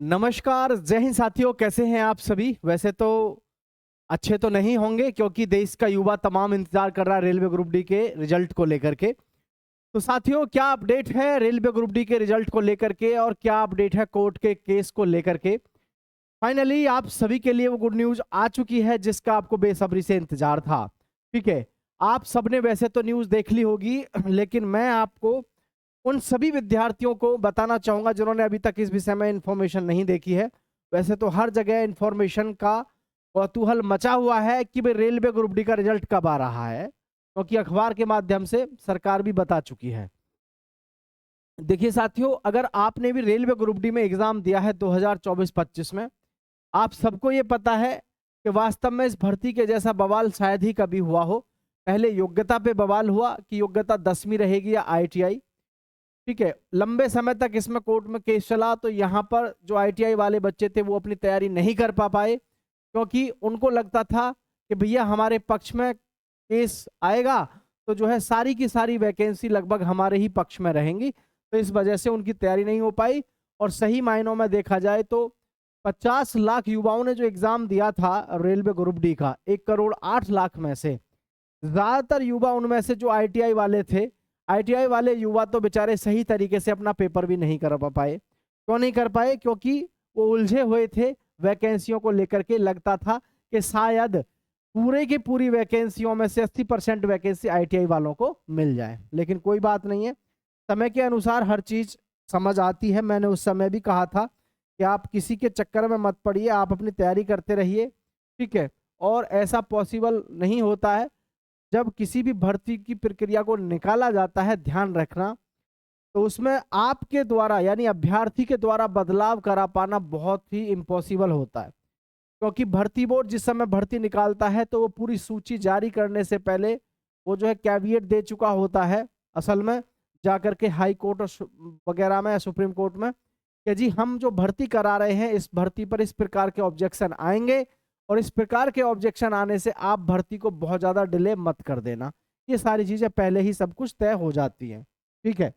नमस्कार, जय हिंद साथियों, कैसे हैं आप सभी? वैसे तो अच्छे तो नहीं होंगे क्योंकि देश का युवा तमाम इंतजार कर रहा है रेलवे ग्रुप डी के रिजल्ट को लेकर के। तो साथियों, क्या अपडेट है रेलवे ग्रुप डी के रिजल्ट को लेकर के और क्या अपडेट है कोर्ट के केस को लेकर के? फाइनली आप सभी के लिए वो गुड न्यूज़ आ चुकी है जिसका आपको बेसब्री से इंतजार था। ठीक है, आप सबने वैसे तो न्यूज़ देख ली होगी लेकिन मैं आपको उन सभी विद्यार्थियों को बताना चाहूंगा जिन्होंने अभी तक इस विषय में इंफॉर्मेशन नहीं देखी है। वैसे तो हर जगह इंफॉर्मेशन का कौतूहल मचा हुआ है कि भाई रेलवे ग्रुप डी का रिजल्ट कब आ रहा है, क्योंकि अखबार के माध्यम से सरकार भी बता चुकी है। देखिए साथियों, अगर आपने भी रेलवे ग्रुप डी में एग्जाम दिया है 2024-25 में, आप सबको ये पता है कि वास्तव में इस भर्ती के जैसा बवाल शायद ही कभी हुआ हो। पहले योग्यता पे बवाल हुआ कि योग्यता 10वीं रहेगी या आईटीआई। ठीक है, लंबे समय तक इसमें कोर्ट में केस चला तो यहाँ पर जो आईटीआई वाले बच्चे थे वो अपनी तैयारी नहीं कर पाए क्योंकि उनको लगता था कि भैया हमारे पक्ष में केस आएगा तो जो है सारी की सारी वैकेंसी लगभग हमारे ही पक्ष में रहेंगी, तो इस वजह से उनकी तैयारी नहीं हो पाई। और सही मायनों में देखा जाए तो 50 लाख युवाओं ने जो एग्जाम दिया था रेलवे ग्रुप डी का, 1,08,00,000 में से ज्यादातर युवा उनमें से जो आईटीआई वाले थे, आईटीआई वाले युवा तो बेचारे सही तरीके से अपना पेपर भी नहीं कर पाए। क्यों नहीं कर पाए? क्योंकि वो उलझे हुए थे वैकेंसियों को लेकर के। लगता था कि शायद पूरे की पूरी वैकेंसियों में से 80% वैकेंसी आईटीआई वालों को मिल जाए, लेकिन कोई बात नहीं है, समय के अनुसार हर चीज समझ आती है। मैंने उस समय भी कहा था कि आप किसी के चक्कर में मत पड़िए, आप अपनी तैयारी करते रहिए। ठीक है, और ऐसा पॉसिबल नहीं होता है जब किसी भी भर्ती की प्रक्रिया को निकाला जाता है, ध्यान रखना, तो उसमें आपके द्वारा यानी अभ्यर्थी के द्वारा बदलाव करा पाना बहुत ही इम्पॉसिबल होता है। क्योंकि भर्ती बोर्ड जिस समय भर्ती निकालता है तो वो पूरी सूची जारी करने से पहले वो जो है कैविएट दे चुका होता है असल में, जाकर के हाई कोर्ट और वगैरह में या सुप्रीम कोर्ट में, कि जी हम जो भर्ती करा रहे हैं इस भर्ती पर इस प्रकार के ऑब्जेक्शन आएंगे और इस प्रकार के ऑब्जेक्शन आने से आप भर्ती को बहुत ज़्यादा डिले मत कर देना। ये सारी चीज़ें पहले ही सब कुछ तय हो जाती हैं। ठीक है,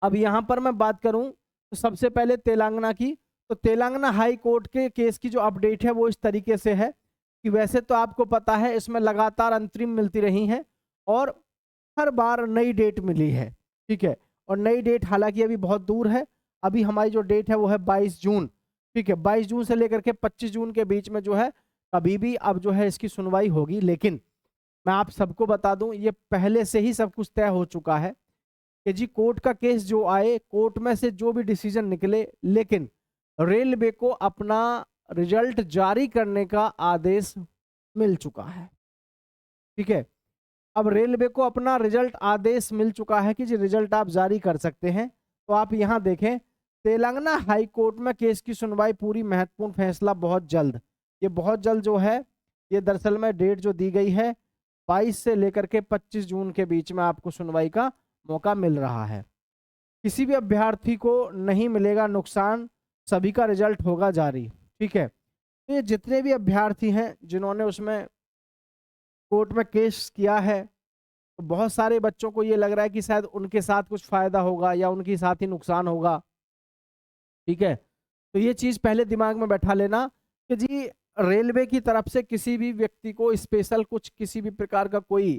अब यहाँ पर मैं बात करूँ तो सबसे पहले तेलंगाना की, तो तेलंगाना हाई कोर्ट के केस की जो अपडेट है वो इस तरीके से है कि वैसे तो आपको पता है इसमें लगातार अंतरिम मिलती रही है और हर बार नई डेट मिली है। ठीक है, और नई डेट हालांकि अभी बहुत दूर है। अभी हमारी जो डेट है वो है 22 जून। ठीक है, 22 जून से लेकर के 25 जून के बीच में जो है कभी भी अब जो है इसकी सुनवाई होगी। लेकिन मैं आप सबको बता दूं ये पहले से ही सब कुछ तय हो चुका है कि जी कोर्ट का केस जो आए, कोर्ट में से जो भी डिसीजन निकले, लेकिन रेलवे को अपना रिजल्ट जारी करने का आदेश मिल चुका है। ठीक है, अब रेलवे को अपना रिजल्ट आदेश मिल चुका है कि जी रिजल्ट आप जारी कर सकते हैं। तो आप यहाँ देखें, तेलंगाना हाई कोर्ट में केस की सुनवाई पूरी, महत्वपूर्ण फैसला बहुत जल्द। ये बहुत जल्द जो है, ये दरअसल में डेट जो दी गई है 22 से लेकर के 25 जून के बीच में आपको सुनवाई का मौका मिल रहा है। किसी भी अभ्यर्थी को नहीं मिलेगा नुकसान, सभी का रिजल्ट होगा जारी। ठीक है, तो ये जितने भी अभ्यर्थी हैं जिन्होंने उसमें कोर्ट में केस किया है, तो बहुत सारे बच्चों को ये लग रहा है कि शायद उनके साथ कुछ फायदा होगा या उनके साथ ही नुकसान होगा। ठीक है, तो ये चीज पहले दिमाग में बैठा लेना कि जी रेलवे की तरफ से किसी भी व्यक्ति को स्पेशल कुछ किसी भी प्रकार का कोई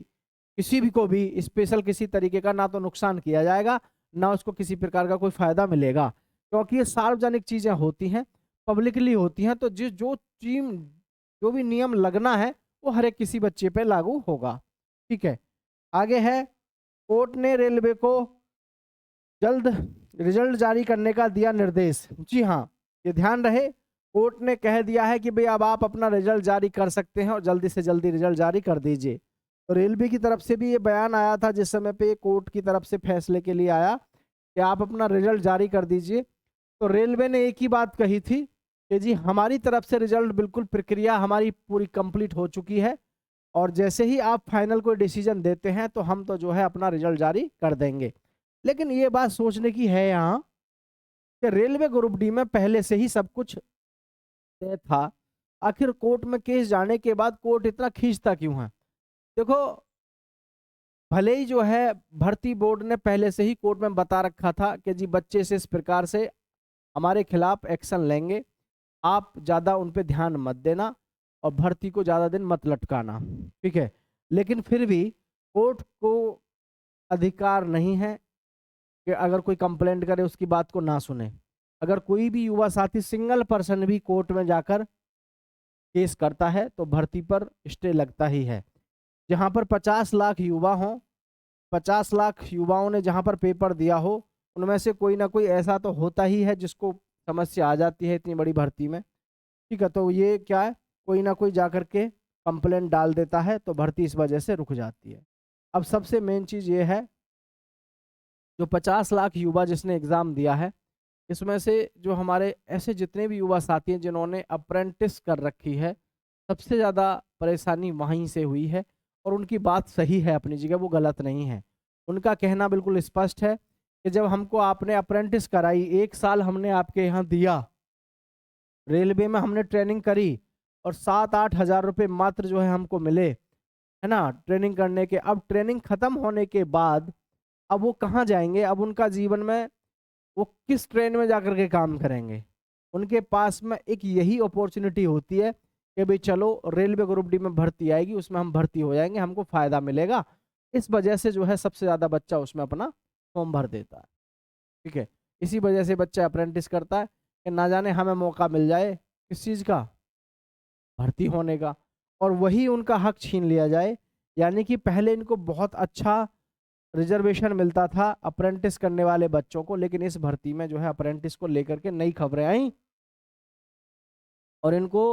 किसी भी को भी स्पेशल किसी तरीके का ना तो नुकसान किया जाएगा, ना उसको किसी प्रकार का कोई फायदा मिलेगा, क्योंकि ये सार्वजनिक चीजें होती हैं, पब्लिकली होती हैं। तो जिस जो टीम जो भी नियम लगना है वो हर एक किसी बच्चे पे लागू होगा। ठीक है, आगे है, कोर्ट ने रेलवे को जल्द रिजल्ट जारी करने का दिया निर्देश। जी हाँ, ये ध्यान रहे, कोर्ट ने कह दिया है कि भाई अब आप अपना रिजल्ट जारी कर सकते हैं और जल्दी से जल्दी रिजल्ट जारी कर दीजिए। तो रेलवे की तरफ से भी ये बयान आया था जिस समय पे कोर्ट की तरफ से फैसले के लिए आया कि आप अपना रिजल्ट जारी कर दीजिए। तो रेलवे ने एक ही बात कही थी कि जी हमारी तरफ से रिजल्ट बिल्कुल प्रक्रिया हमारी पूरी कंप्लीट हो चुकी है और जैसे ही आप फाइनल कोई डिसीजन देते हैं तो हम तो जो है अपना रिजल्ट जारी कर देंगे। लेकिन ये बात सोचने की है यहाँ कि रेलवे ग्रुप डी में पहले से ही सब कुछ तय था, आखिर कोर्ट में केस जाने के बाद कोर्ट इतना खींचता क्यों है? देखो, भले ही जो है भर्ती बोर्ड ने पहले से ही कोर्ट में बता रखा था कि जी बच्चे से इस प्रकार से हमारे खिलाफ एक्शन लेंगे, आप ज़्यादा उन पे ध्यान मत देना और भर्ती को ज़्यादा दिन मत लटकाना, ठीक है। लेकिन फिर भी कोर्ट को अधिकार नहीं है कि अगर कोई कंप्लेंट करे उसकी बात को ना सुने। अगर कोई भी युवा साथी सिंगल पर्सन भी कोर्ट में जाकर केस करता है तो भर्ती पर स्टे लगता ही है। जहां पर 50 लाख युवा हों, 50 लाख युवाओं ने जहां पर पेपर दिया हो, उनमें से कोई ना कोई ऐसा तो होता ही है जिसको समस्या आ जाती है इतनी बड़ी भर्ती में, ठीक है। तो ये क्या है, कोई ना कोई जाकर के कंप्लेंट डाल देता है तो भर्ती इस वजह से रुक जाती है। अब सबसे मेन चीज़ ये है, जो 50 लाख युवा जिसने एग्ज़ाम दिया है, इसमें से जो हमारे ऐसे जितने भी युवा साथी हैं जिन्होंने अप्रेंटिस कर रखी है, सबसे ज़्यादा परेशानी वहीं से हुई है। और उनकी बात सही है अपनी जगह, वो गलत नहीं है। उनका कहना बिल्कुल स्पष्ट है कि जब हमको आपने अप्रेंटिस कराई, 1 साल हमने आपके यहाँ दिया, रेलवे में हमने ट्रेनिंग करी और 7-8 हज़ार रुपये मात्र जो है हमको मिले, है ना, ट्रेनिंग करने के। अब ट्रेनिंग खत्म होने के बाद अब वो कहाँ जाएंगे? अब उनका जीवन में वो किस ट्रेन में जाकर के काम करेंगे? उनके पास में एक यही अपॉर्चुनिटी होती है कि भाई चलो रेलवे ग्रुप डी में भर्ती आएगी, उसमें हम भर्ती हो जाएंगे, हमको फ़ायदा मिलेगा। इस वजह से जो है सबसे ज़्यादा बच्चा उसमें अपना फॉर्म भर देता है, ठीक है। इसी वजह से बच्चा अप्रेंटिस करता है कि ना जाने हमें मौका मिल जाए किस चीज़ का, भर्ती होने का, और वही उनका हक छीन लिया जाए। यानी कि पहले इनको बहुत अच्छा रिजर्वेशन मिलता था अप्रेंटिस करने वाले बच्चों को, लेकिन इस भर्ती में जो है अप्रेंटिस को लेकर के नई खबरें आई और इनको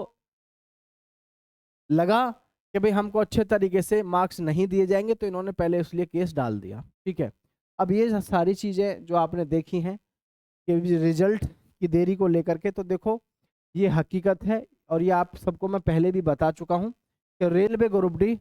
लगा कि भाई हमको अच्छे तरीके से मार्क्स नहीं दिए जाएंगे, तो इन्होंने पहले इसलिए केस डाल दिया, ठीक है। अब ये सारी चीज़ें जो आपने देखी हैं कि रिजल्ट की देरी को लेकर के, तो देखो ये हकीकत है और ये आप सबको मैं पहले भी बता चुका हूँ कि रेलवे ग्रुप डी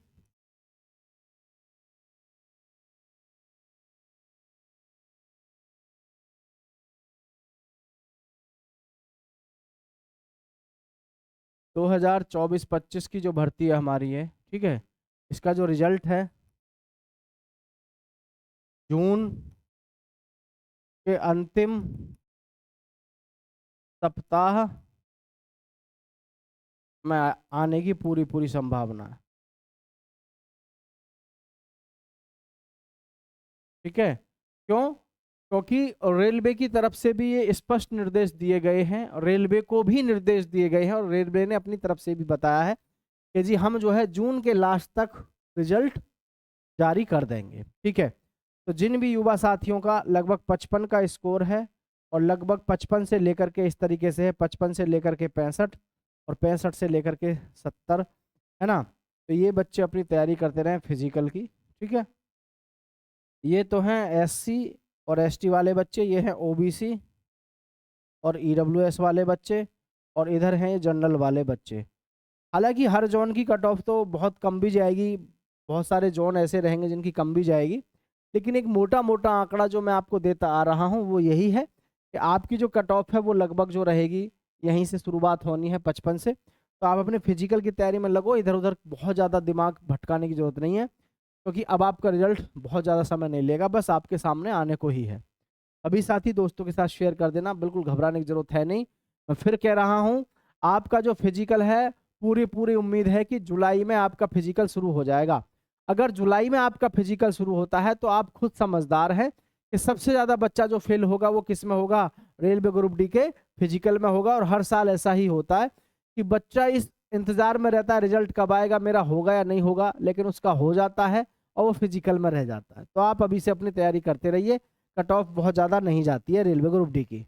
2024-25 की जो भर्ती है हमारी है, ठीक है, इसका जो रिजल्ट है जून के अंतिम सप्ताह में आने की पूरी पूरी संभावना है, ठीक है। क्यों? क्योंकि रेलवे की तरफ से भी ये स्पष्ट निर्देश दिए गए हैं, रेलवे को भी निर्देश दिए गए हैं और रेलवे ने अपनी तरफ से भी बताया है कि जी हम जो है जून के लास्ट तक रिजल्ट जारी कर देंगे, ठीक है। तो जिन भी युवा साथियों का लगभग 55 का स्कोर है और लगभग 55 से लेकर के इस तरीके से है, 55 से लेकर के 65 और 65 से लेकर के 70, है ना, तो ये बच्चे अपनी तैयारी करते रहें फिजिकल की, ठीक है। ये तो हैं एससी और एसटी वाले बच्चे, ये हैं ओबीसी और ईडब्ल्यूएस वाले बच्चे, और इधर हैं ये जनरल वाले बच्चे। हालांकि हर जोन की कट ऑफ तो बहुत कम भी जाएगी, बहुत सारे जोन ऐसे रहेंगे जिनकी कम भी जाएगी, लेकिन एक मोटा मोटा आंकड़ा जो मैं आपको देता आ रहा हूँ वो यही है कि आपकी जो कट ऑफ है वो लगभग जो रहेगी, यहीं से शुरुआत होनी है 55 से। तो आप अपने फिजिकल की तैयारी में लगो, इधर उधर बहुत ज़्यादा दिमाग भटकाने की ज़रूरत नहीं है, क्योंकि अब आपका रिजल्ट बहुत ज़्यादा समय नहीं लेगा, बस आपके सामने आने को ही है। अभी साथी दोस्तों के साथ शेयर कर देना, बिल्कुल घबराने की ज़रूरत है नहीं। मैं फिर कह रहा हूँ, आपका जो फिजिकल है पूरी पूरी उम्मीद है कि जुलाई में आपका फिजिकल शुरू हो जाएगा। अगर जुलाई में आपका फिजिकल शुरू होता है तो आप खुद समझदार हैं कि सबसे ज़्यादा बच्चा जो फेल होगा वो किस में होगा? रेलवे ग्रुप डी के फिजिकल में होगा। और हर साल ऐसा ही होता है कि बच्चा इस इंतज़ार में रहता है रिजल्ट कब आएगा, मेरा होगा या नहीं होगा, लेकिन उसका हो जाता है और वो फिजिकल में रह जाता है। तो आप अभी से अपनी तैयारी करते रहिए, कट ऑफ बहुत ज़्यादा नहीं जाती है रेलवे ग्रुप डी की।